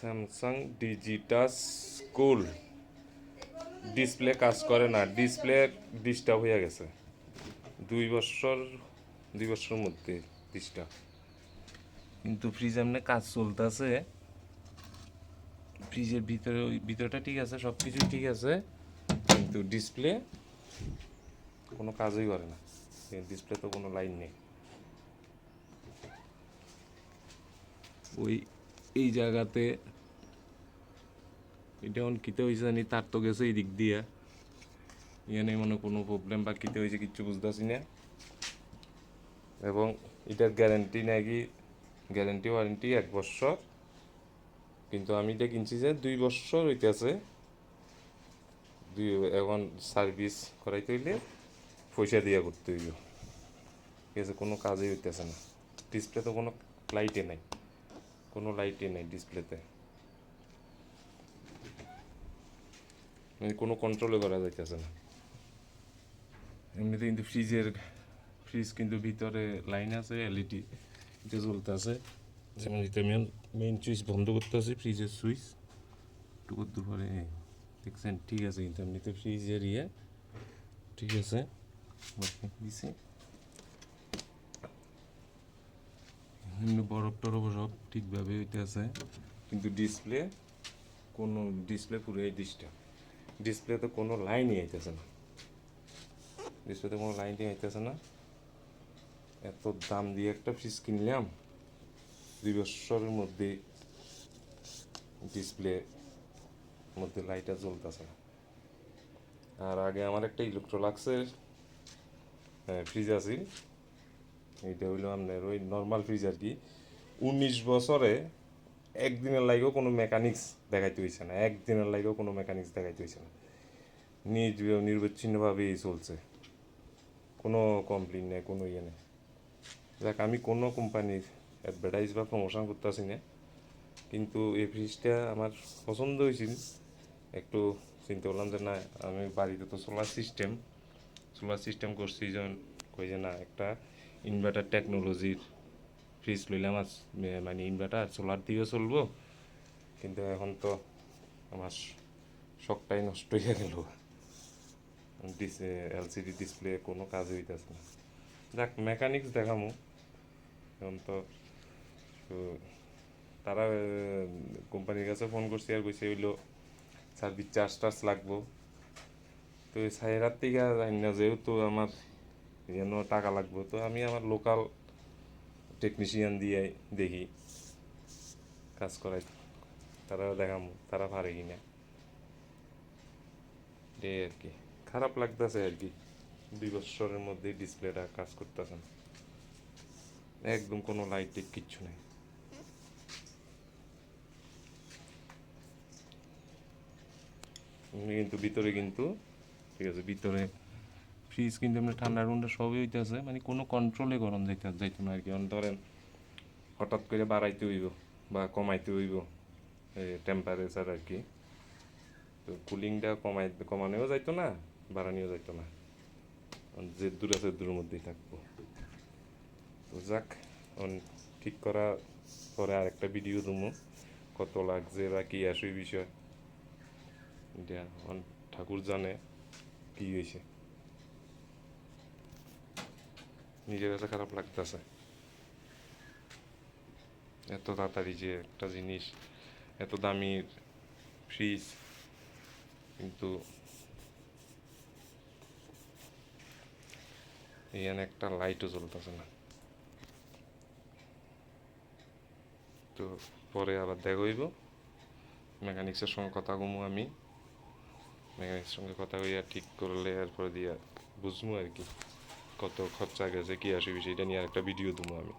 Samsung ডিজিটাস কুল display কাজ করে না, ডিসপ্লে ডিস্টার্ব হয়ে গেছে 2 বছর 2 বছরের মধ্যে ডিস্টার্ব। কিন্তু ফ্রিজ এমনি কাজ চলতেছে, ফ্রিজের ভিতরে ওই ভিতরটা ঠিক আছে, সব কিছু ঠিক আছে, কিন্তু ডিসপ্লে কোনো কাজই করে না। ডিসপ্লে তো কোনো লাইন নেই। ওই এই জায়গাতে এটা এখন কিতে হয়েছে জানি, তার তো গেছে এই দিক দিয়ে, এখানে মনে কোনো প্রবলেম বা কিতে হয়েছে কিচ্ছু বুঝতেছি না। এবং এটার গ্যারেন্টি নাকি, গ্যারেন্টি ওয়ারেন্টি 1 বছর, কিন্তু আমি এটা কিনছি যে 2 বছর হইতেছে। এখন সার্ভিস করাইতে হইলে পয়সা দিয়ে করতে হইল, ঠিক আছে, কোনো কাজই হইতেছে না। ডিসপ্লে তো কোনো লাইটে নাই, কোনো লাইটে নাই ডিসপ্লেতে, মানে কোনো কন্ট্রোলে করা যাইতেছে না। এমনিতে কিন্তু ফ্রিজ কিন্তু ভিতরে লাইন আছে, এলইডি এটা জ্বলতেছে। যেমন এটা মেইন সুইচ বন্ধ করতে আছে, ফ্রিজের সুইচ টুকুর দুপুরে দেখছেন, ঠিক আছে। কিন্তু এমনিতে ফ্রিজের ঠিক আছে, দিছে এমনি বরফ টরফ সব ঠিকভাবে হইতে আছে, কিন্তু ডিসপ্লে পুরোই ডিস্টার্ব। ডিসপ্লেতে কোনো লাইনই আইতেছে না, ডিসপ্লেতে কোনো লাইনই আইতেছে না। এত দাম দিয়ে একটা ফ্রিজ কিনলাম, 2 বছরের মধ্যে ডিসপ্লে মধ্যে লাইট আর জ্বলতেছে না। আর আগে আমার একটা ইলেকট্রোলাক্সের ফ্রিজ আছে, এইটা হইলো আপনার ওই নর্মাল ফ্রিজ আর কি। 19 বছরে একদিনের লাগেও কোনো মেকানিক্স দেখাইতে হয়েছে না, একদিনের লাগেও কোনো মেকানিক্স দেখাইতে হয়েছে না, নির্বিচ্ছিন্নভাবেই চলছে, কোনো কমপ্লেন নেই, কোনো নেই। দেখ, আমি কোনো কোম্পানির অ্যাডভার্টাইজ বা প্রমোশন করতেছি না, কিন্তু এই ফ্রিজটা আমার পছন্দ হয়েছিল। একটু চিন্তা করলাম যে না, আমি বাড়িতে তো সোলার সিস্টেম করছি, যখন কই যে না, একটা ইনভার্টার টেকনোলজির ফ্রিজ লইলাম, মানে ইনভার্টার সোলার দিয়েও চলবো। কিন্তু এখন তো আমার শখটাই নষ্ট হয়ে গেল, এলসিডি ডিসপ্লে কোনো কাজ হইতেছে না। দেখ, মেকানিক্স দেখামো এখন তো। তারা কোম্পানির কাছে ফোন করছি, আর কইছে হইলো সার্ভিস চার্জ লাগবো। তো এই সাইরার থেকে জানি না, যেহেতু আমার যেন টাকা লাগবো, তো আমি আমার লোকাল টেকনিশিয়ান দিয়ে দেখি কাজ করাই, তারা দেখামো তারা পারে কিনা, এই আর কি। খারাপ লাগতেছে আর কি, 2 বছরের মধ্যে ডিসপ্লেটা কাজ করতেছে না, একদম কোনো লাইট কিচ্ছু নেই। কিন্তু ভিতরে কিন্তু ঠিক আছে, ভিতরে ফ্রিজ কিন্তু আপনার ঠান্ডা টুন্ডা সবই হইতেছে, মানে কোনো কন্ট্রোলে গরম যাইতো না আর কি। ধরেন হঠাৎ করে বাড়াইতে হইব বা কমাইতে হইব টেম্পারেচার আর কি, তো কুলিংটা কমানোও যাইতো না, বাড়ানোও যাইতো না, যে দূর আছে দূরের মধ্যেই থাকবো। তো যাক, ঠিক করা পরে আরেকটা ভিডিও দেবো, কত লাগছে বা কী আসে বিষয়, এটা ঠাকুর জানে কি হয়েছে। নিজের কাছে খারাপ লাগতেছে, এত তাড়াতাড়ি যে একটা জিনিস, এত দামি ফ্রিজ, কিন্তু এখানে একটা লাইটও জ্বলতেছে না। তো পরে আবার দেখা হইব, মেকানিক্সের সঙ্গে কথা কমু, আমি মেকানিক্সের সঙ্গে কথা কইয়া ঠিক করলে এরপরে দিয়া বুঝবো আর কি কত খরচা গেছে, কি আসবে, সেটা নিয়ে আরেকটা ভিডিও দেবো আমি।